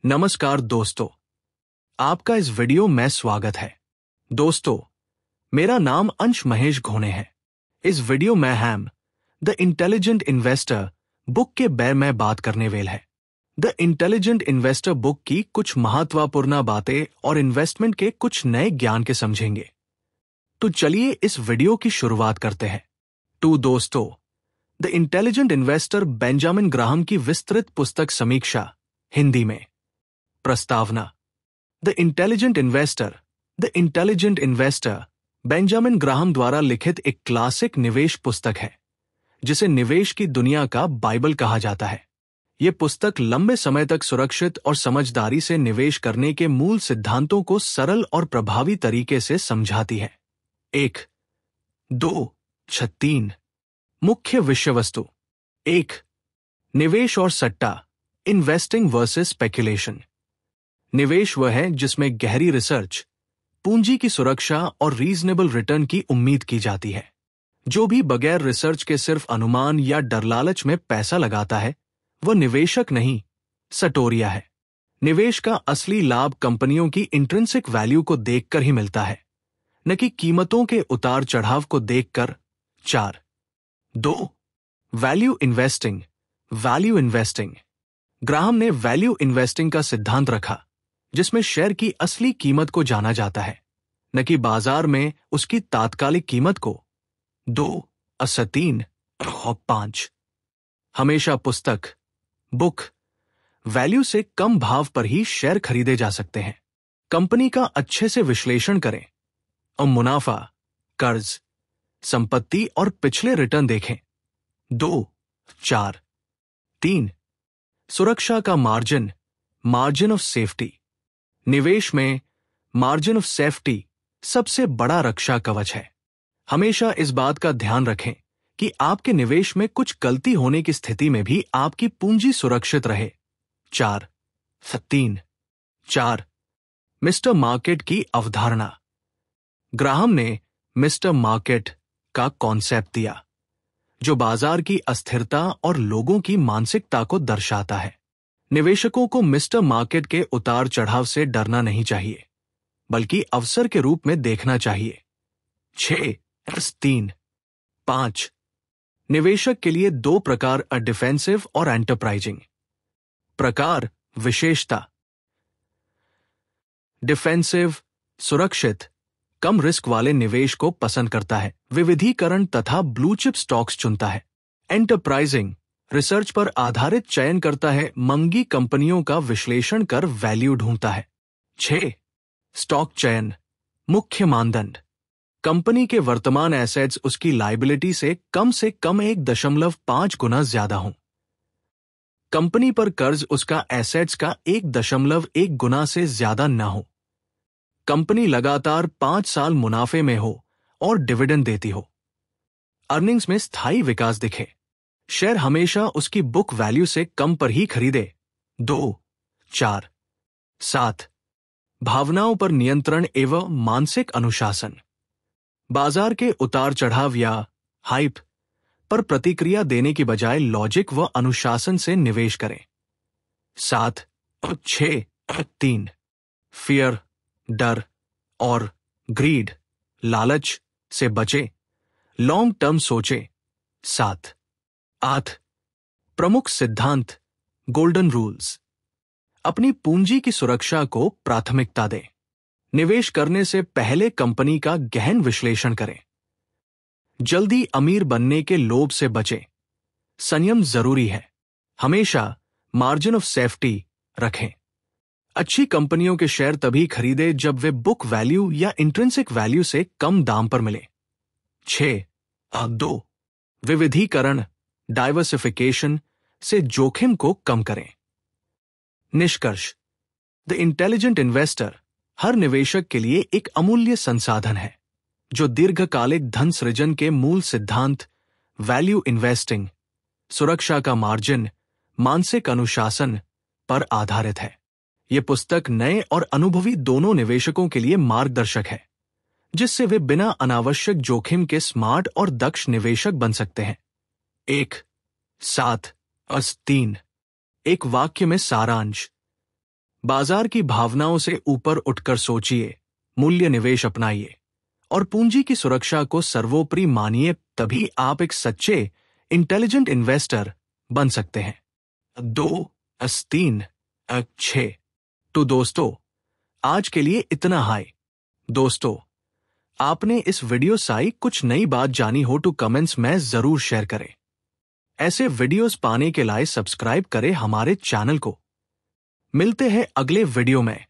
नमस्कार दोस्तों, आपका इस वीडियो में स्वागत है। दोस्तों, मेरा नाम अंश महेश घोणे है। इस वीडियो में हम द इंटेलिजेंट इन्वेस्टर बुक के बारे में बात करने वाले हैं। द इंटेलिजेंट इन्वेस्टर बुक की कुछ महत्वपूर्ण बातें और इन्वेस्टमेंट के कुछ नए ज्ञान के समझेंगे। तो चलिए इस वीडियो की शुरुआत करते हैं। तो दोस्तों, the intelligent investor Benjamin Graham की विस्तृत पुस्तक समीक्षा हिंदी में। प्रस्तावना। The intelligent investor Benjamin Graham द्वारा लिखित एक क्लासिक निवेश पुस्तक है जिसे निवेश की दुनिया का बाइबल कहा जाता है। यह पुस्तक लंबे समय तक सुरक्षित और समझदारी से निवेश करने के मूल सिद्धांतों को सरल और प्रभावी तरीके से समझाती है। 1, 2, 3 मुख्य विषय वस्तु। 1, निवेश और सट्टा, इन्वेस्टिंग वर्सेस स्पेकुलेशन। निवेश वह है जिसमें गहरी रिसर्च, पूंजी की सुरक्षा और रीजनेबल रिटर्न की उम्मीद की जाती है। जो भी बगैर रिसर्च के सिर्फ अनुमान या डर लालच में पैसा लगाता है वह निवेशक नहीं, सटोरिया है। निवेश का असली लाभ कंपनियों की इंट्रिंसिक वैल्यू को देखकर ही मिलता है, न कि कीमतों के उतार चढ़ाव को देखकर। 4, 2, वैल्यू इन्वेस्टिंग। ग्राहम ने वैल्यू इन्वेस्टिंग का सिद्धांत रखा जिसमें शेयर की असली कीमत को जाना जाता है, न कि बाजार में उसकी तात्कालिक कीमत को। 2, 3 और 5 हमेशा बुक वैल्यू से कम भाव पर ही शेयर खरीदे जा सकते हैं। कंपनी का अच्छे से विश्लेषण करें और मुनाफा, कर्ज, संपत्ति और पिछले रिटर्न देखें। 2, 4, 3 सुरक्षा का मार्जिन ऑफ सेफ्टी। निवेश में मार्जिन ऑफ सेफ्टी सबसे बड़ा रक्षा कवच है। हमेशा इस बात का ध्यान रखें कि आपके निवेश में कुछ गलती होने की स्थिति में भी आपकी पूंजी सुरक्षित रहे। 4, मिस्टर मार्केट की अवधारणा। ग्राहम ने मिस्टर मार्केट का कॉन्सेप्ट दिया जो बाजार की अस्थिरता और लोगों की मानसिकता को दर्शाता है। निवेशकों को मिस्टर मार्केट के उतार चढ़ाव से डरना नहीं चाहिए, बल्कि अवसर के रूप में देखना चाहिए। 6, 5 निवेशक के लिए 2 प्रकार, डिफेंसिव और एंटरप्राइजिंग। प्रकार, विशेषता। डिफेंसिव सुरक्षित, कम रिस्क वाले निवेश को पसंद करता है, विविधीकरण तथा ब्लू चिप स्टॉक्स चुनता है। एंटरप्राइजिंग रिसर्च पर आधारित चयन करता है, महंगी कंपनियों का विश्लेषण कर वैल्यू ढूंढता है। 6, स्टॉक चयन, मुख्य मानदंड। कंपनी के वर्तमान एसेट्स उसकी लायबिलिटी से कम 1.5 गुना ज्यादा हों। कंपनी पर कर्ज उसका एसेट्स का 1.1 गुना से ज्यादा न हो। कंपनी लगातार 5 साल मुनाफे में हो और डिविडेंड देती हो। अर्निंग्स में स्थायी विकास दिखे। शेयर हमेशा उसकी बुक वैल्यू से कम पर ही खरीदे। 2, 4, 7 भावनाओं पर नियंत्रण एवं मानसिक अनुशासन। बाजार के उतार चढ़ाव या हाइप पर प्रतिक्रिया देने की बजाय लॉजिक व अनुशासन से निवेश करें। 7 और 6, 3 फियर, डर और ग्रीड, लालच से बचे, लॉन्ग टर्म सोचे। 7, 8 प्रमुख सिद्धांत, गोल्डन रूल्स। अपनी पूंजी की सुरक्षा को प्राथमिकता दें। निवेश करने से पहले कंपनी का गहन विश्लेषण करें। जल्दी अमीर बनने के लोभ से बचें। संयम जरूरी है। हमेशा मार्जिन ऑफ सेफ्टी रखें। अच्छी कंपनियों के शेयर तभी खरीदे जब वे बुक वैल्यू या इंट्रिंसिक वैल्यू से कम दाम पर मिले। 6, 2 विविधीकरण, डाइवर्सिफिकेशन से जोखिम को कम करें। निष्कर्ष, द इंटेलिजेंट इन्वेस्टर हर निवेशक के लिए एक अमूल्य संसाधन है जो दीर्घकालिक धन सृजन के मूल सिद्धांत, वैल्यू इन्वेस्टिंग, सुरक्षा का मार्जिन, मानसिक अनुशासन पर आधारित है। यह पुस्तक नए और अनुभवी दोनों निवेशकों के लिए मार्गदर्शक है, जिससे वे बिना अनावश्यक जोखिम के स्मार्ट और दक्ष निवेशक बन सकते हैं। 1, 7 और 3 एक वाक्य में सारांश। बाजार की भावनाओं से ऊपर उठकर सोचिए, मूल्य निवेश अपनाइए और पूंजी की सुरक्षा को सर्वोपरि मानिए, तभी आप एक सच्चे इंटेलिजेंट इन्वेस्टर बन सकते हैं। 2-3-6। तो दोस्तों, आज के लिए इतना हाई। दोस्तों, आपने इस वीडियो से कुछ नई बात जानी हो तो कमेंट्स में जरूर शेयर करें। ऐसे वीडियोस पाने के लिए सब्सक्राइब करें हमारे चैनल को। मिलते हैं अगले वीडियो में।